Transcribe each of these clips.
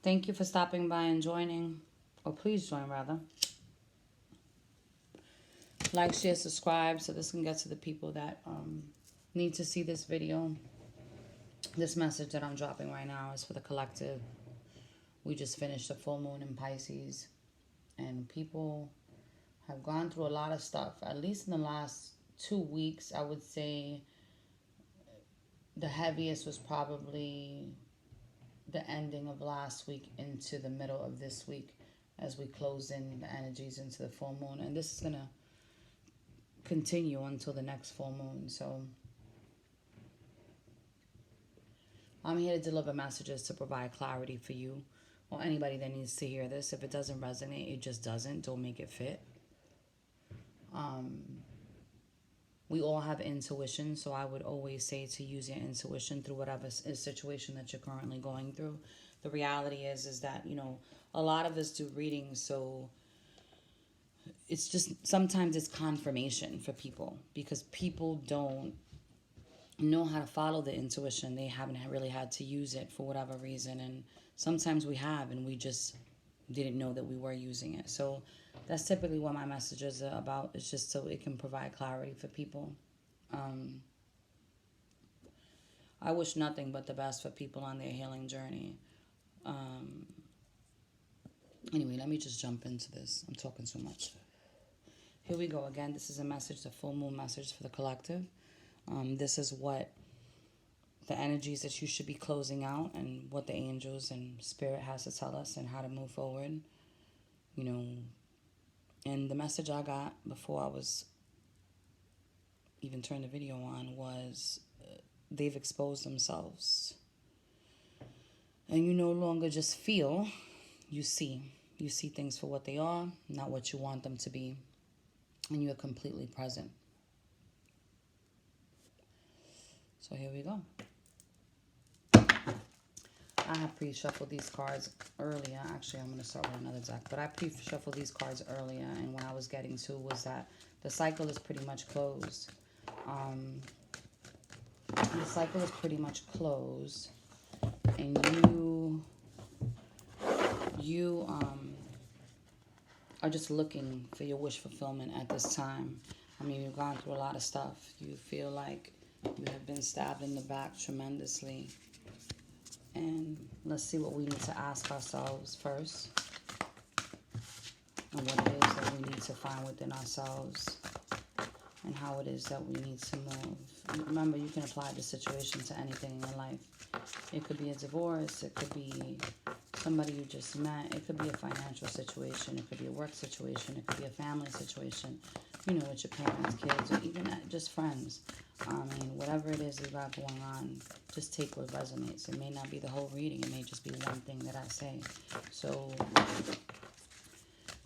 Thank you for stopping by and joining. Or please join, rather. Like, share, subscribe so this can get to the people that need to see this video. This message that I'm dropping right now is for the collective. We just finished a full moon in Pisces. And people have gone through a lot of stuff. At least in the last 2 weeks, I would say the heaviest was probably the ending of last week into the middle of this week as we close in the energies into the full moon. And this is going to continue until the next full moon. So I'm here to deliver messages to provide clarity for you or anybody that needs to hear this. If it doesn't resonate, it just doesn't. Don't make it fit. We all have intuition, so I would always say to use your intuition through whatever situation that you're currently going through. The reality is that, a lot of us do readings, so it's just sometimes it's confirmation for people because people don't know how to follow the intuition. They haven't really had to use it for whatever reason, and sometimes we have, and we just didn't know that we were using it. So that's typically what my messages are about. It's just so it can provide clarity for people. I wish nothing but the best for people on their healing journey. Anyway, let me just jump into this. I'm talking so much. Here we go again. This is a message, the full moon message for the collective. This is what the energies that you should be closing out and what the angels and spirit has to tell us and how to move forward. And the message I got before I was even turned the video on was they've exposed themselves. And you no longer just feel, you see. You see things for what they are, not what you want them to be. And you're completely present. So here we go. I have pre-shuffled these cards earlier. Actually, I'm going to start with another deck. But I pre-shuffled these cards earlier. And what I was getting to was that the cycle is pretty much closed. The cycle is pretty much closed. And you are just looking for your wish fulfillment at this time. I mean, you've gone through a lot of stuff. You feel like you have been stabbed in the back tremendously. And let's see what we need to ask ourselves first. And what it is that we need to find within ourselves. And how it is that we need to move. Remember, you can apply this situation to anything in your life. It could be a divorce. It could be somebody you just met. It could be a financial situation. It could be a work situation. It could be a family situation, with your parents, kids, or even just friends. I mean, whatever it is you got going on, just take what resonates. It may not be the whole reading. It may just be one thing that I say. So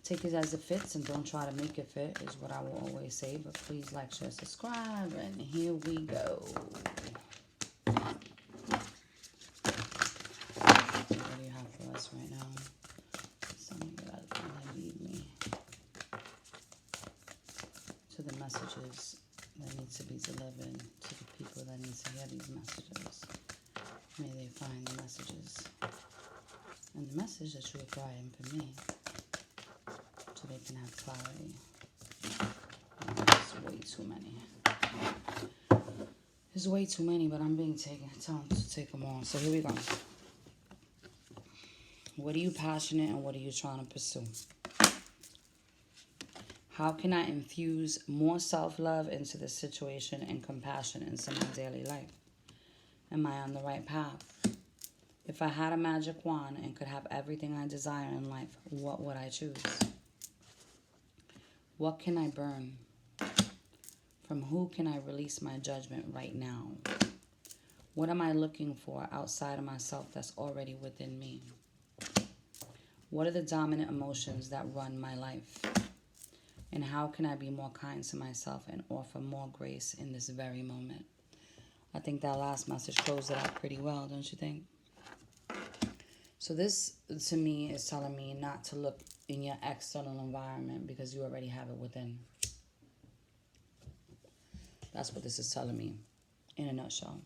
take it as it fits and don't try to make it fit is what I will always say. But please like, share, subscribe. And here we go. What do you have for us right now? Something that I lead me to the messages that need to be delivered to the people that need to hear these messages. May they find the messages and the message that you require for me so they can have clarity. It's way too many. There's way too many, but I'm being taken. Tell them to take them all. So here we go. What are you passionate and what are you trying to pursue? How can I infuse more self-love into this situation and compassion into my daily life? Am I on the right path? If I had a magic wand and could have everything I desire in life, what would I choose? What can I burn? From who can I release my judgment right now? What am I looking for outside of myself that's already within me? What are the dominant emotions that run my life? And how can I be more kind to myself and offer more grace in this very moment? I think that last message closed it out pretty well, don't you think? So this, to me, is telling me not to look in your external environment because you already have it within. That's what this is telling me in a nutshell.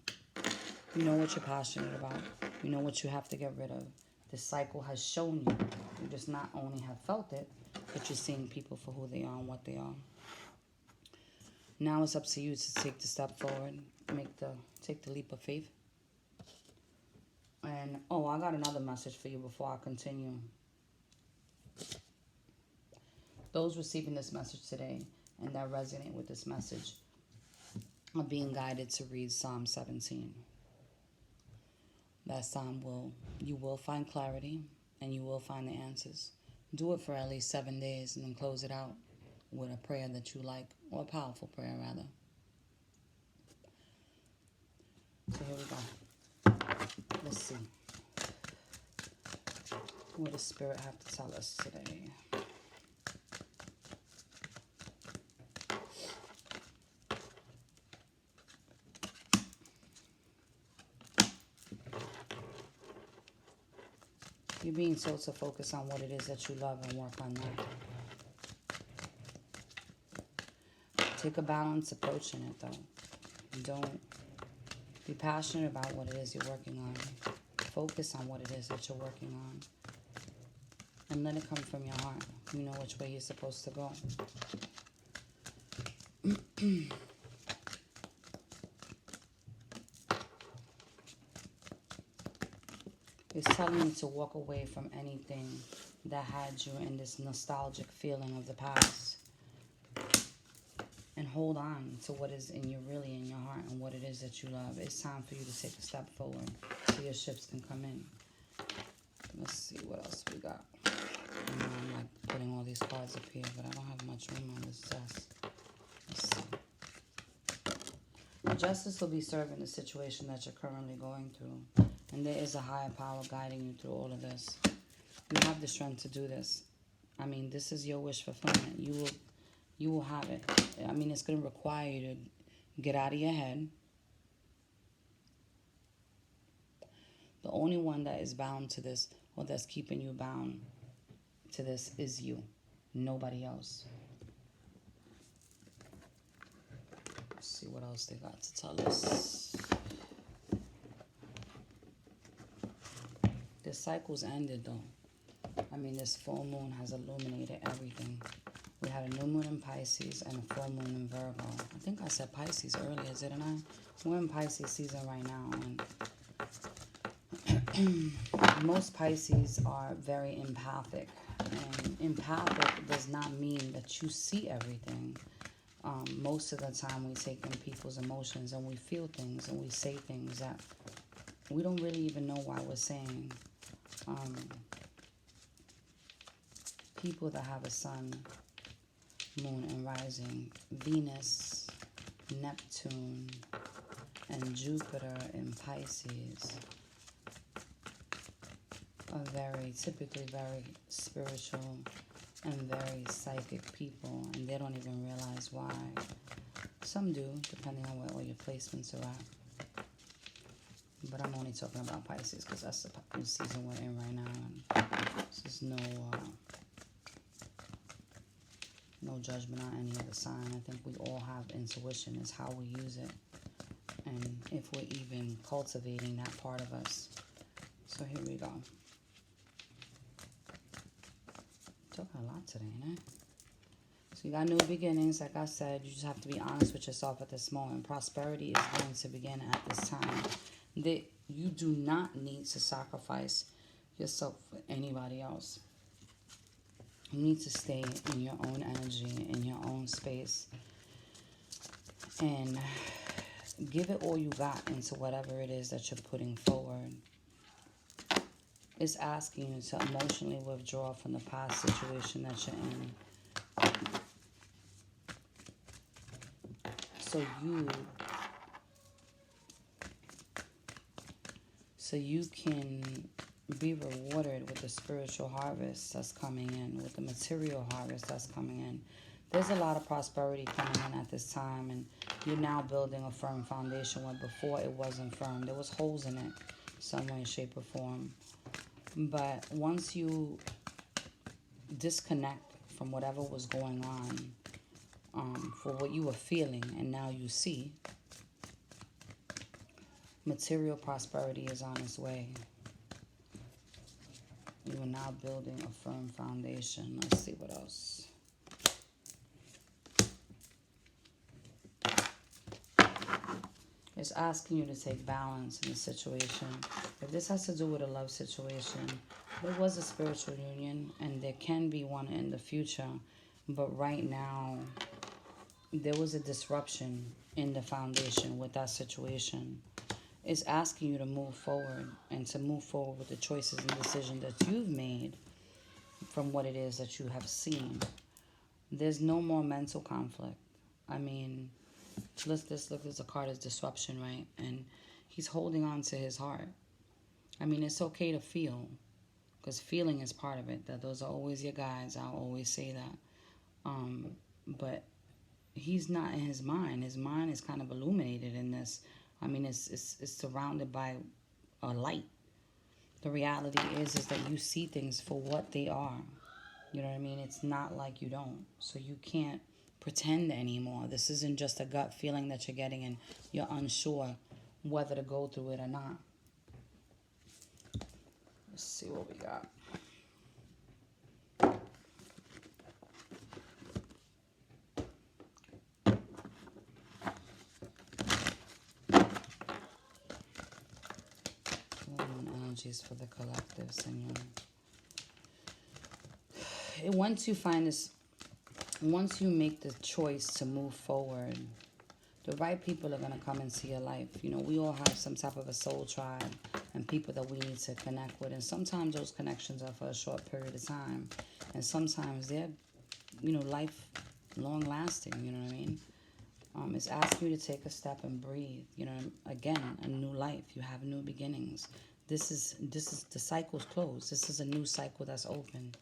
You know what you're passionate about. You know what you have to get rid of. This cycle has shown you. You just not only have felt it, but you're seeing people for who they are and what they are. Now it's up to you to take the step forward, take the leap of faith. And, oh, I got another message for you before I continue. Those receiving this message today and that resonate with this message are being guided to read Psalm 17. That psalm you will find clarity and you will find the answers. Do it for at least 7 days and then close it out with a prayer that you like, or a powerful prayer rather. So here we go. Let's see. What does Spirit have to tell us today? You're being told to focus on what it is that you love and work on that. Take a balanced approach in it, though. Don't be passionate about what it is you're working on. Focus on what it is that you're working on. And let it come from your heart. You know which way you're supposed to go. It's telling you to walk away from anything that had you in this nostalgic feeling of the past. And hold on to what is really in your heart and what it is that you love. It's time for you to take a step forward so your ships can come in. Let's see what else we got. I know I'm like putting all these cards up here, but I don't have much room on this desk. Let's see. Justice will be serving the situation that you're currently going through. And there is a higher power guiding you through all of this. You have the strength to do this. I mean, this is your wish fulfillment. You will have it. I mean, it's going to require you to get out of your head. The only one that is bound to this, or that's keeping you bound to this, is you. Nobody else. Let's see what else they got to tell us. The cycle's ended, though. I mean, this full moon has illuminated everything. We had a new moon in Pisces and a full moon in Virgo. I think I said Pisces earlier, didn't I? We're in Pisces season right now. And most Pisces are very empathic. And empathic does not mean that you see everything. Most of the time we take in people's emotions and we feel things and we say things that we don't really even know why we're saying. People that have a sun, moon, and rising, Venus, Neptune, and Jupiter in Pisces are typically very spiritual and very psychic people, and they don't even realize why. Some do, depending on where all your placements are at. But I'm only talking about Pisces because that's the season we're in right now. And this is no judgment on any other sign. I think we all have intuition. It's how we use it. And if we're even cultivating that part of us. So here we go. Talking a lot today, ain't it? So you got new beginnings. Like I said, you just have to be honest with yourself at this moment. Prosperity is going to begin at this time. You do not need to sacrifice yourself for anybody else. You need to stay in your own energy, in your own space, and give it all you got into whatever it is that you're putting forward. It's asking you to emotionally withdraw from the past situation that you're in. So you can be rewarded with the spiritual harvest that's coming in, with the material harvest that's coming in. There's a lot of prosperity coming in at this time, and you're now building a firm foundation where before it wasn't firm. There was holes in it, some way, shape, or form. But once you disconnect from whatever was going on, for what you were feeling, and now you see, material prosperity is on its way. You are now building a firm foundation. Let's see what else. It's asking you to take balance in the situation. If this has to do with a love situation, there was a spiritual union and there can be one in the future. But right now, there was a disruption in the foundation with that situation. It's asking you to move forward and to move forward with the choices and decisions that you've made from what it is that you have seen. There's no more mental conflict. I mean, let's look, there's a card of disruption, right? And he's holding on to his heart. I mean, it's okay to feel, because feeling is part of it. That those are always your guides. I'll always say that. But he's not in his mind. His mind is kind of illuminated in this. I mean, it's surrounded by a light. The reality is that you see things for what they are. You know what I mean? It's not like you don't. So you can't pretend anymore. This isn't just a gut feeling that you're getting and you're unsure whether to go through it or not. Let's see what we got. Energies for the collective, Senor. Once you find this, once you make the choice to move forward, the right people are going to come into your life. You know, we all have some type of a soul tribe and people that we need to connect with. And sometimes those connections are for a short period of time. And sometimes they're, you know, lifelong lasting, you know what I mean? It's asking you to take a step and breathe. You know, again, a new life. You have new beginnings. This is the cycle's closed. This is a new cycle that's open.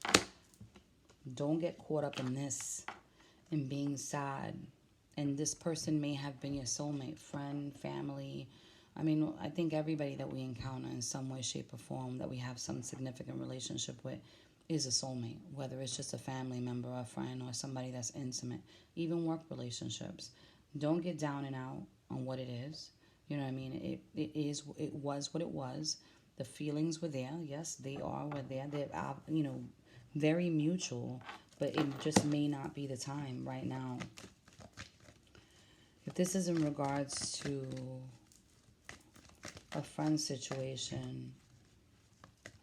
Don't get caught up in this and being sad. And this person may have been your soulmate, friend, family. I mean, I think everybody that we encounter in some way, shape, or form that we have some significant relationship with is a soulmate. Whether it's just a family member, or a friend, or somebody that's intimate. Even work relationships. Don't get down and out on what it is. You know what I mean? It was what it was. The feelings were there. Yes, they were there. They're, you know, very mutual, but it just may not be the time right now. If this is in regards to a friend situation,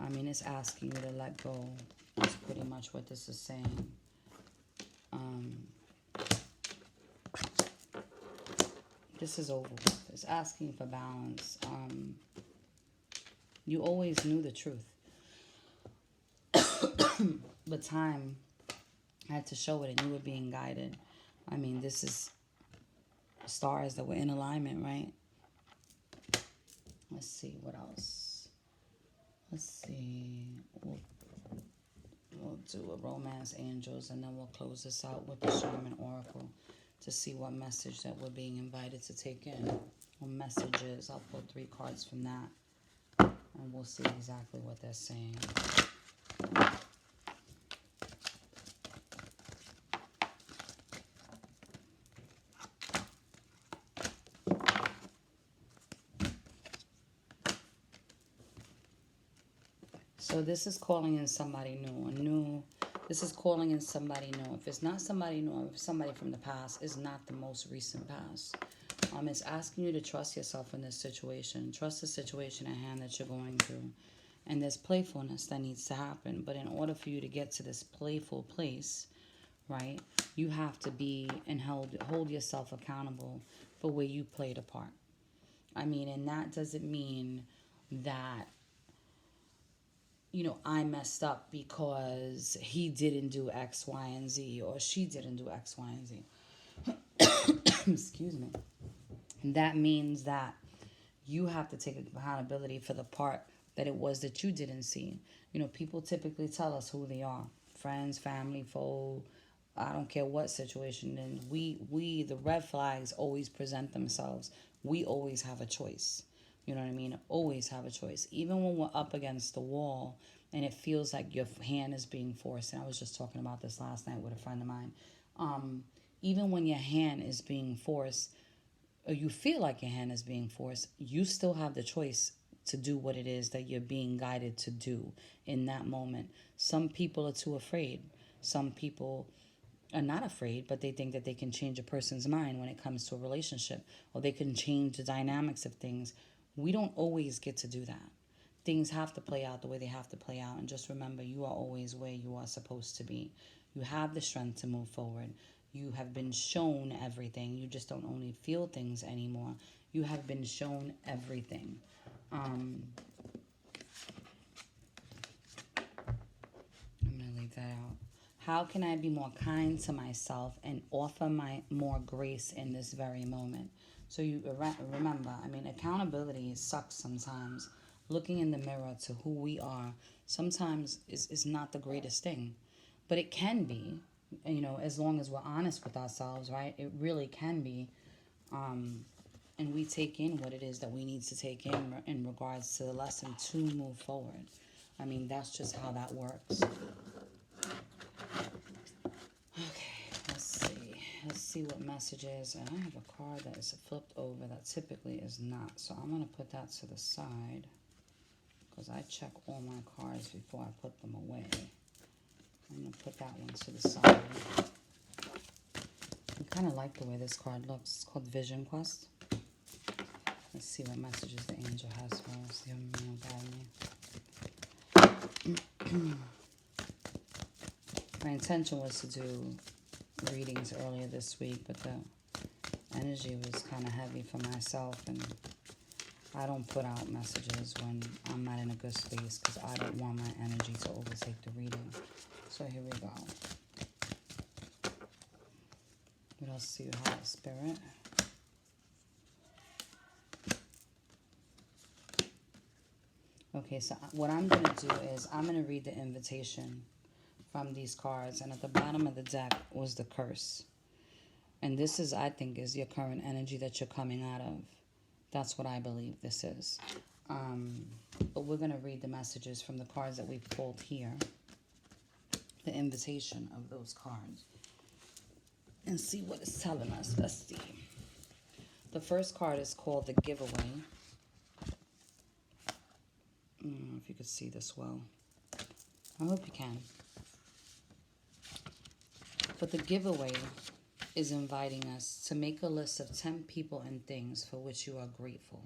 I mean, it's asking you to let go. That's pretty much what this is saying. This is over with. It's asking for balance. You always knew the truth. But time had to show it and you were being guided. I mean, this is stars that were in alignment, right? Let's see what else. Let's see. We'll do a romance angels and then we'll close this out with the Shaman Oracle to see what message that we're being invited to take in. Or messages. I'll pull 3 cards from that. And we'll see exactly what they're saying. So this is calling in somebody new. This is calling in somebody new. If it's not somebody new, if somebody from the past, is not the most recent past. It's asking you to trust yourself in this situation. Trust the situation at hand that you're going through. And there's playfulness that needs to happen. But in order for you to get to this playful place, right, you have to be and hold yourself accountable for where you played a part. I mean, and that doesn't mean that, you know, I messed up because he didn't do X, Y, and Z, or she didn't do X, Y, and Z. Excuse me. That means that you have to take accountability for the part that it was that you didn't see. You know, people typically tell us who they are. Friends, family, foe, I don't care what situation. And we the red flags always present themselves. We always have a choice. You know what I mean? Always have a choice. Even when we're up against the wall and it feels like your hand is being forced. And I was just talking about this last night with a friend of mine. Even when your hand is being forced, or you feel like your hand is being forced, you still have the choice to do what it is that you're being guided to do in that moment. Some people are too afraid. Some people are not afraid, but they think that they can change a person's mind when it comes to a relationship, or they can change the dynamics of things. We don't always get to do that. Things have to play out the way they have to play out. And just remember, you are always where you are supposed to be. You have the strength to move forward. You have been shown everything. You just don't only feel things anymore. You have been shown everything. I'm going to leave that out. How can I be more kind to myself and offer more grace in this very moment? So you remember, I mean, accountability sucks sometimes. Looking in the mirror to who we are sometimes is not the greatest thing. But it can be, as long as we're honest with ourselves, right? It really can be. And we take in what it is that we need to take in regards to the lesson to move forward. I mean, that's just how that works. Okay, let's see what messages. And I have a card that is flipped over that typically is not, so I'm going to put that to the side because I check all my cards before I put them away. I'm going to put that one to the side. I kind of like the way this card looks. It's called Vision Quest. Let's see what messages the angel has for us. My intention was to do readings earlier this week, but the energy was kind of heavy for myself, and I don't put out messages when I'm not in a good space because I don't want my energy to overtake the reading. So here we go. What else do you have, Spirit? Okay, so what I'm going to do is I'm going to read the invitation from these cards, and at the bottom of the deck was the curse. And this is, I think, is your current energy that you're coming out of. That's what I believe this is. But we're going to read the messages from the cards that we've pulled here. The invitation of those cards. And see what it's telling us. Let's see. The first card is called the giveaway. I don't know if you could see this well. I hope you can. But the giveaway is inviting us to make a list of 10 people and things for which you are grateful.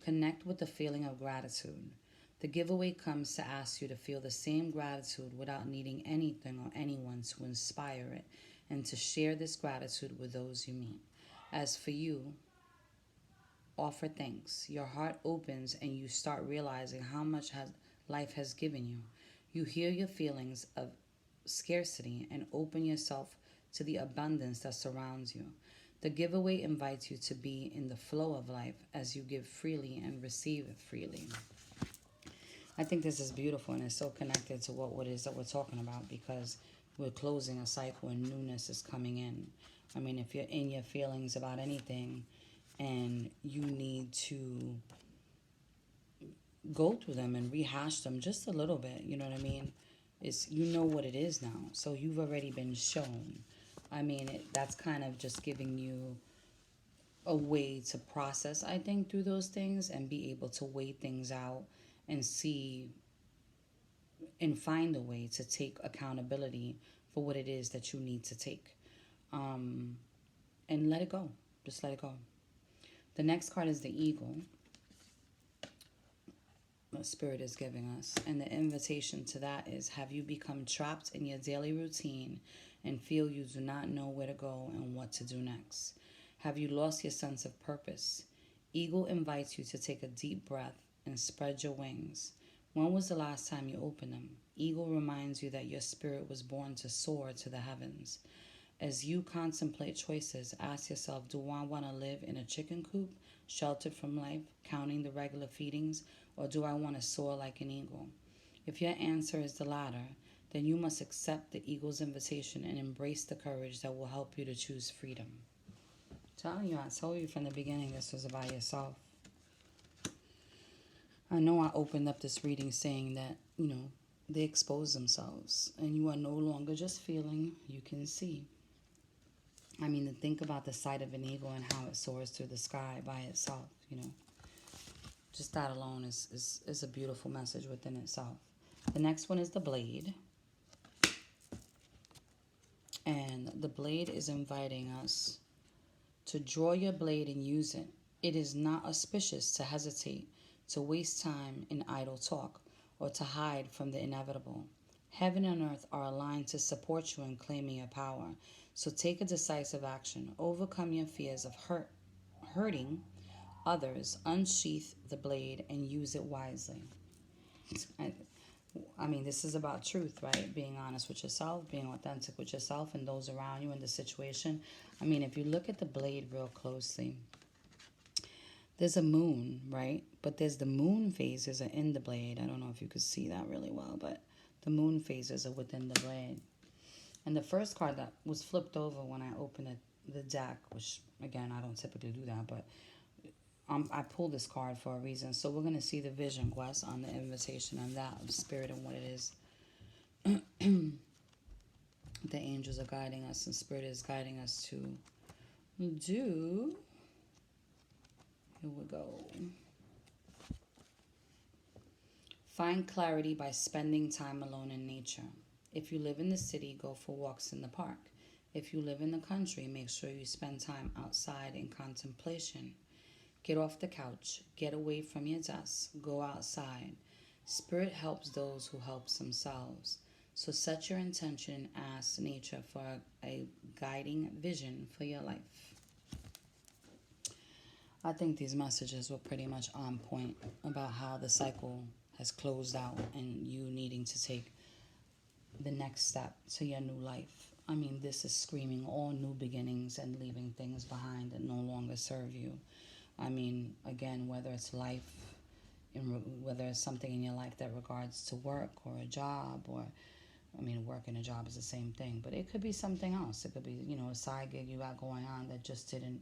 Connect with the feeling of gratitude. The giveaway comes to ask you to feel the same gratitude without needing anything or anyone to inspire it, and to share this gratitude with those you meet. As for you, offer thanks. Your heart opens and you start realizing how much life has given you. You hear your feelings of scarcity and open yourself to the abundance that surrounds you. The giveaway invites you to be in the flow of life as you give freely and receive freely. I think this is beautiful, and it's so connected to what it is that we're talking about, because we're closing a cycle and newness is coming in. I mean, if you're in your feelings about anything and you need to go through them and rehash them just a little bit, you know what I mean? You know what it is now, so you've already been shown. I mean, that's kind of just giving you a way to process, I think, through those things and be able to weigh things out and see and find a way to take accountability for what it is that you need to take. And let it go. Just let it go. The next card is the eagle. What Spirit is giving us. And the invitation to that is, have you become trapped in your daily routine and feel you do not know where to go and what to do next? Have you lost your sense of purpose? Eagle invites you to take a deep breath and spread your wings. When was the last time you opened them? Eagle reminds you that your spirit was born to soar to the heavens. As you contemplate choices, ask yourself, do I want to live in a chicken coop, sheltered from life, counting the regular feedings, or do I want to soar like an eagle? If your answer is the latter, then you must accept the eagle's invitation and embrace the courage that will help you to choose freedom. I'm telling you, I told you from the beginning this was about yourself. I know I opened up this reading saying that, they expose themselves and you are no longer just feeling, you can see. I mean, to think about the sight of an eagle and how it soars through the sky by itself, Just that alone is a beautiful message within itself. The next one is the blade. And the blade is inviting us to draw your blade and use it. It is not auspicious to hesitate, to waste time in idle talk, or to hide from the inevitable. Heaven and earth are aligned to support you in claiming your power. So take a decisive action. Overcome your fears of hurting others. Unsheath the blade and use it wisely. I mean, this is about truth, right? Being honest with yourself, being authentic with yourself and those around you in the situation. I mean, if you look at the blade real closely, there's a moon, right? But there's the moon phases are in the blade. I don't know if you could see that really well, but the moon phases are within the blade. And the first card that was flipped over when I opened the deck, which, again, I don't typically do that, but I pulled this card for a reason. So we're going to see the vision quest on the invitation and that of spirit and what it is. The angels are guiding us and spirit is guiding us to do. Here we go. Find clarity by spending time alone in nature. If you live in the city, go for walks in the park. If you live in the country, make sure you spend time outside in contemplation. Get off the couch. Get away from your desk. Go outside. Spirit helps those who help themselves. So set your intention and ask nature for a guiding vision for your life. I think these messages were pretty much on point about how the cycle has closed out and you needing to take the next step to your new life. I mean, this is screaming all new beginnings and leaving things behind that no longer serve you. I mean, again, whether it's life, whether it's something in your life that regards to work or a job, or, I mean, work and a job is the same thing, but it could be something else. It could be, a side gig you got going on that just didn't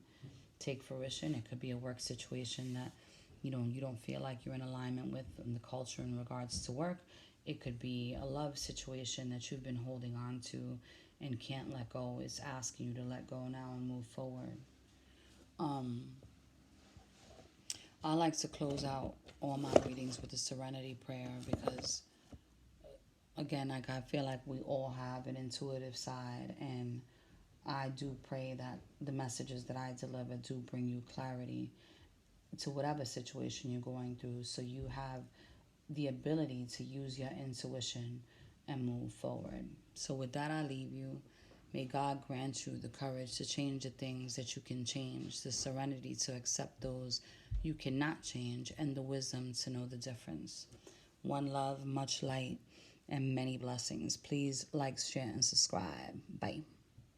take fruition. It could be a work situation that, you don't feel like you're in alignment with in the culture in regards to work. It could be a love situation that you've been holding on to and can't let go. It's asking you to let go now and move forward. I like to close out all my readings with a serenity prayer because, again, I feel like we all have an intuitive side, and I do pray that the messages that I deliver do bring you clarity to whatever situation you're going through, so you have the ability to use your intuition and move forward. So with that, I leave you. May God grant you the courage to change the things that you can change, the serenity to accept those you cannot change, and the wisdom to know the difference. One love, much light, and many blessings. Please like, share, and subscribe. Bye.